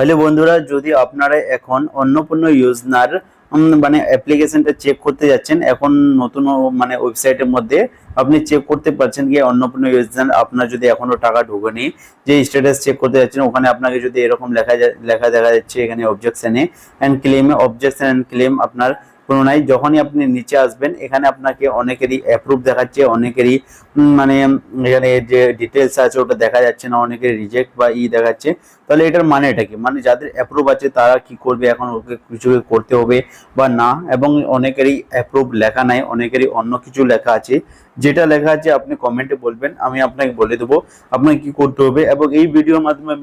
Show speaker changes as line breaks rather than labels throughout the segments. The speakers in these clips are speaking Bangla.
তাহলে বন্ধুরা, যদি আপনারা এখন অন্নপূর্ণ যোজনার মানে অ্যাপ্লিকেশনটা চেক করতে যাচ্ছেন, এখন নতুন মানে ওয়েবসাইটের মধ্যে আপনি চেক করতে পারছেন কি অন্নপূর্ণ যোজনার আপনার যদি এখনো টাকা ঢোকেনি, যে স্ট্যাটাস চেক করতে যাচ্ছেন ওখানে আপনাকে যদি এরকম লেখা দেখা যাচ্ছে এখানে অবজেকশন এন্ড ক্লেম আপনার কোনো নাই। যখনই আপনি নিচে আসবেন এখানে আপনাকে অনেকেরই অ্যাপ্রুভ দেখাচ্ছে, অনেকেরই মানে এখানে যে ডিটেলস আছে ওটা দেখা যাচ্ছে না, অনেকের রিজেক্ট বা দেখাচ্ছে। তাহলে এটার মানে এটা কি, মানে যাদের অ্যাপ্রুভ আছে তারা কি করবে, এখন ওকে কিছু করতে হবে বা না? এবং অনেকেরই অ্যাপ্রুভ লেখা নাই, অনেকেরই অন্য কিছু লেখা আছে। যেটা লেখা আছে আপনি কমেন্টে বলবেন, আমি আপনাকে বলে দেবো আপনাকে কি করতে হবে। এবং এই ভিডিওর মাধ্যমে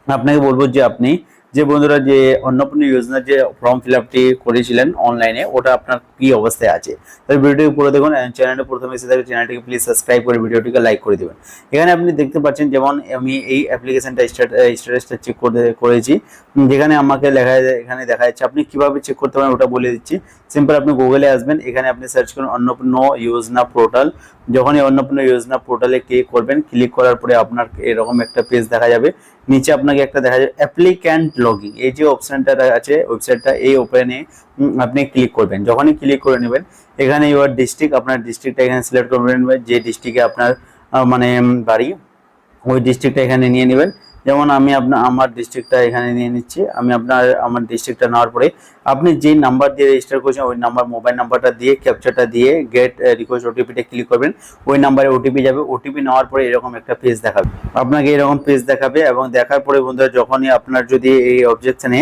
আপনাকে বলবো যে আপনি যে বন্ধুরা যে অন্নপূর্ণ যোজনার যে ফর্ম ফিল আপটি করেছিলেন অনলাইনে, ওটা আপনার কি অবস্থায় আছে। তাই ভিডিওটি পুরো দেখুন। চ্যানেলটা প্রথমে এসে থাকে চ্যানেলটিকে প্লিজ সাবস্ক্রাইব করে ভিডিওটিকে লাইক করে দেবেন। এখানে আপনি দেখতে পাচ্ছেন যেমন আমি এই অ্যাপ্লিকেশনটা স্ট্যাটাসটা চেক করেছি, যেখানে আমাকে এখানে দেখা যাচ্ছে। আপনি কিভাবে চেক করতে পারেন ওটা বলে দিচ্ছি। সিম্পল আপনি গুগলে আসবেন, এখানে আপনি সার্চ করুন অন্নপূর্ণ যোজনা পোর্টাল। যখনই অন্নপূর্ণ যোজনা পোর্টালে ক্লিক করবেন, ক্লিক করার পরে আপনার এরকম একটা পেজ দেখা যাবে। নিচে আপনাকে একটা দেখা যাবে অ্যাপ্লিক্যান্ট লগইন, এই যে অপশনটা আছে ওয়েবসাইটটা, এই ওপেনে আপনি ক্লিক করবেন। যখনই ক্লিক করে নেবেন এখানে ইউর ডিস্ট্রিক্ট, আপনার ডিস্ট্রিক্টটা এখানে সিলেক্ট করবেন, যে ডিস্ট্রিক্টে আপনার মানে বাড়ি, ওই ডিস্ট্রিক্টটা এখানে নিয়ে নেবেন। যেমন আমি আমার ডিস্ট্রিক্টটা এখানে নিয়ে নিচ্ছি। আমি আমার ডিস্ট্রিক্টটা নেওয়ার পরে আপনি যে নাম্বার দিয়ে রেজিস্টার করেছেন ওই নাম্বার, মোবাইল নাম্বারটা দিয়ে ক্যাপচারটা দিয়ে গেট রিকোয়েস্ট ওটিপিটা ক্লিক করবেন। ওই নাম্বারে ওটিপি যাবে। ওটিপি নেওয়ার পরে এরকম একটা পেজ দেখাবে, আপনাকে এরকম পেজ দেখাবে। এবং দেখার পরে বন্ধুরা, যখনই আপনার যদি এই অবজেকশনে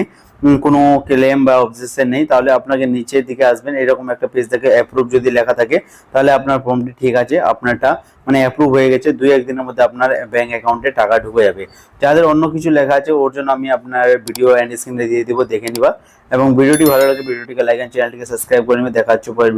কোনো ক্লেম বা অবজেকশন নেই, তাহলে আপনাকে নিচের দিকে আসবেন, এরকম একটা পেজ দেখে অ্যাপ্রুভ যদি লেখা থাকে তাহলে আপনার ফর্মটি ঠিক আছে, আপনারটা মানে অ্যাপ্রুভ হয়ে গেছে। 2-1 দিনের মধ্যে আপনার ব্যাংক অ্যাকাউন্টে টাকা ঢুকে যাবে। যাদের অন্য কিছু লেখা আছে ওর জন্য আমি আপনার ভিডিও এন্ড স্ক্রিনে দিয়ে দিব, দেখে নিবা। এবং ভিডিওটি ভালো লাগে ভিডিওটিকে লাইক এন্ড চ্যানেলটিকে সাবস্ক্রাইব করে নেবে। দেখা হচ্ছে পরে।